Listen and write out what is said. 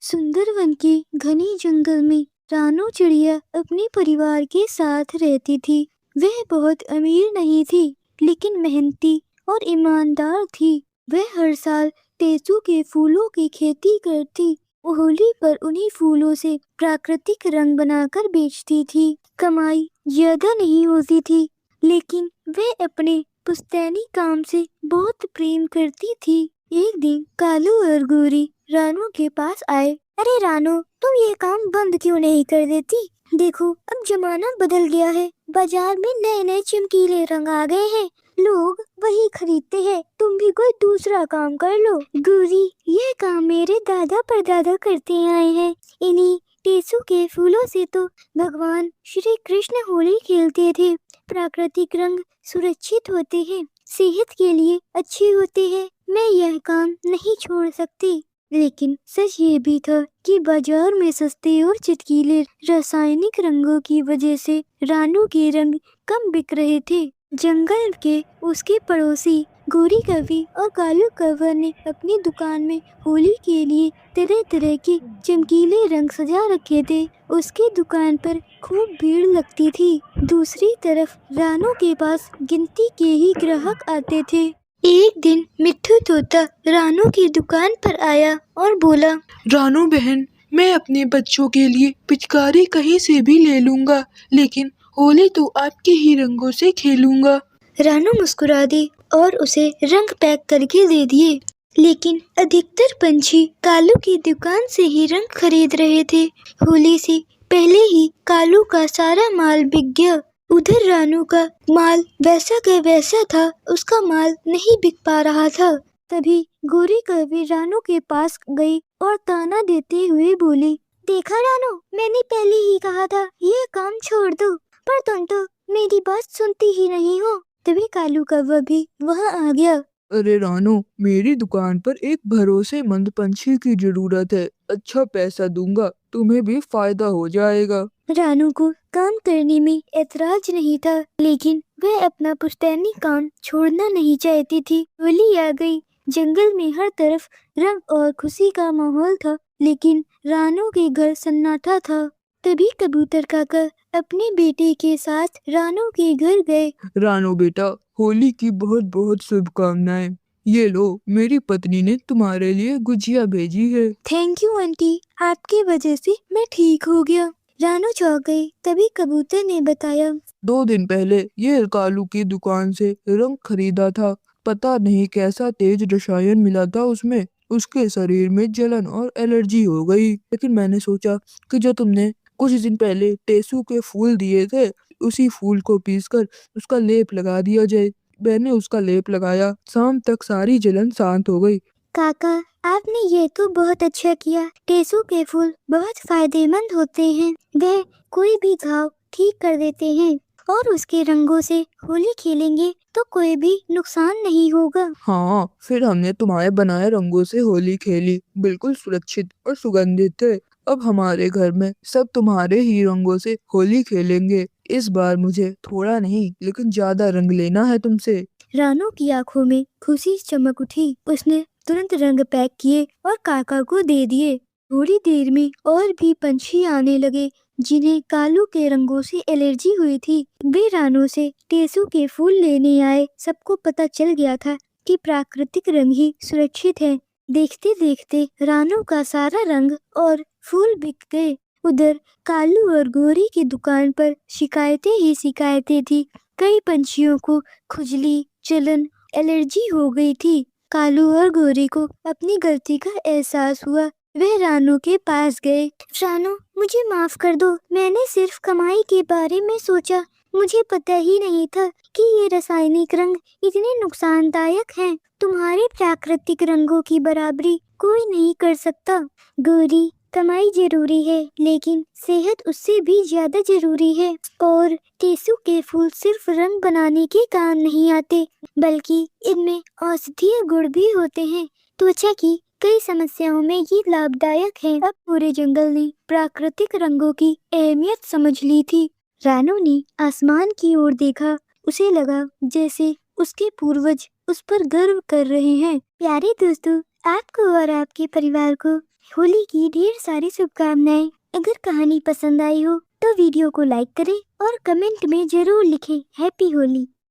सुंदर वन के घने जंगल में रानू चिड़िया अपने परिवार के साथ रहती थी। वह बहुत अमीर नहीं थी, लेकिन मेहनती और ईमानदार थी। वह हर साल टेसू के फूलों की खेती करती। होली पर उन्हीं फूलों से प्राकृतिक रंग बनाकर बेचती थी। कमाई ज्यादा नहीं होती थी, लेकिन वह अपने पुश्तैनी काम से बहुत प्रेम करती थी। एक दिन कालू और गोरी रानू के पास आए। अरे रानू, तुम ये काम बंद क्यों नहीं कर देती? देखो, अब जमाना बदल गया है। बाजार में नए नए चमकीले रंग आ गए हैं। लोग वही खरीदते हैं। तुम भी कोई दूसरा काम कर लो। गोरी, ये काम मेरे दादा परदादा करते आए हैं। इन्हीं टेसू के फूलों से तो भगवान श्री कृष्ण होली खेलते थे। प्राकृतिक रंग सुरक्षित होते हैं, सेहत के लिए अच्छे होते हैं। मैं यह काम नहीं छोड़ सकती। लेकिन सच ये भी था कि बाजार में सस्ते और चटकीले रासायनिक रंगों की वजह से रानू के रंग कम बिक रहे थे। जंगल के उसके पड़ोसी गोरी कवि और कालू कव्वर ने अपनी दुकान में होली के लिए तरह तरह के चमकीले रंग सजा रखे थे। उसकी दुकान पर खूब भीड़ लगती थी। दूसरी तरफ रानू के पास गिनती के ही ग्राहक आते थे। एक दिन मिट्ठू तोता रानू की दुकान पर आया और बोला, रानू बहन, मैं अपने बच्चों के लिए पिचकारी कहीं से भी ले लूंगा, लेकिन होली तो आपके ही रंगों से खेलूंगा। रानू मुस्कुरा दी और उसे रंग पैक करके दे दिए। लेकिन अधिकतर पंछी कालू की दुकान से ही रंग खरीद रहे थे। होली से पहले ही कालू का सारा माल बिक गया। उधर रानू का माल वैसा का वैसा था, उसका माल नहीं बिक पा रहा था। तभी गोरी कवि रानू के पास गई और ताना देते हुए बोली, देखा रानू, मैंने पहले ही कहा था ये काम छोड़ दो, पर तुम तो मेरी बात सुनती ही नहीं हो। तभी कालू कौवा भी वहाँ आ गया। अरे रानू, मेरी दुकान पर एक भरोसेमंद पंछी की जरूरत है। अच्छा पैसा दूंगा, तुम्हें भी फायदा हो जाएगा। रानू को काम करने में ऐतराज नहीं था, लेकिन वह अपना पुश्तैनी काम छोड़ना नहीं चाहती थी। होली आ गई। जंगल में हर तरफ रंग और खुशी का माहौल था, लेकिन रानू के घर सन्नाटा था। तभी कबूतर काका अपने बेटे के साथ रानू के घर गए। रानू बेटा, होली की बहुत बहुत शुभकामनाएं। ये लो, मेरी पत्नी ने तुम्हारे लिए गुजिया भेजी है। थैंक यू आंटी, आपकी वजह से मैं ठीक हो गया। रानू चौंक गई। तभी कबूतर ने बताया, 2 दिन पहले ये कालू की दुकान से रंग खरीदा था। पता नहीं कैसा तेज रसायन मिला था उसमें। उसके शरीर में जलन और एलर्जी हो गई। लेकिन मैंने सोचा कि जो तुमने कुछ दिन पहले टेसू के फूल दिए थे, उसी फूल को पीसकर उसका लेप लगा दिया जाए। मैंने उसका लेप लगाया, शाम तक सारी जलन शांत हो गई। काका, आपने ये तो बहुत अच्छा किया। टेसू के फूल बहुत फायदेमंद होते हैं। वह कोई भी घाव ठीक कर देते हैं और उसके रंगों से होली खेलेंगे तो कोई भी नुकसान नहीं होगा। हाँ, फिर हमने तुम्हारे बनाए रंगों से होली खेली। बिल्कुल सुरक्षित और सुगंधित थे। अब हमारे घर में सब तुम्हारे ही रंगों से होली खेलेंगे। इस बार मुझे थोड़ा नहीं, लेकिन ज्यादा रंग लेना है तुमसे। रानू की आंखों में खुशी चमक उठी। उसने तुरंत रंग पैक किए और काका को दे दिए। थोड़ी देर में और भी पंछी आने लगे, जिन्हें कालू के रंगों से एलर्जी हुई थी। वे रानू से टेसू के फूल लेने आए। सबको पता चल गया था कि प्राकृतिक रंग ही सुरक्षित है। देखते देखते रानू का सारा रंग और फूल बिक गए। उधर कालू और गोरी की दुकान पर शिकायतें ही शिकायतें थी। कई पंछियों को खुजली, जलन, एलर्जी हो गई थी। कालू और गोरी को अपनी गलती का एहसास हुआ। वे रानू के पास गए। रानू, मुझे माफ कर दो। मैंने सिर्फ कमाई के बारे में सोचा। मुझे पता ही नहीं था कि ये रासायनिक रंग इतने नुकसानदायक हैं। तुम्हारे प्राकृतिक रंगों की बराबरी कोई नहीं कर सकता। गोरी, कमाई जरूरी है, लेकिन सेहत उससे भी ज्यादा जरूरी है। और टेसू के फूल सिर्फ रंग बनाने के काम नहीं आते, बल्कि इनमें औषधीय गुण भी होते हैं। त्वचा की कई समस्याओं में ये लाभदायक है। अब पूरे जंगल ने प्राकृतिक रंगों की अहमियत समझ ली थी। रानू ने आसमान की ओर देखा। उसे लगा जैसे उसके पूर्वज उस पर गर्व कर रहे हैं। प्यारे दोस्तों, आपको और आपके परिवार को होली की ढेर सारी शुभकामनाएं। अगर कहानी पसंद आई हो तो वीडियो को लाइक करें और कमेंट में जरूर लिखें हैप्पी होली।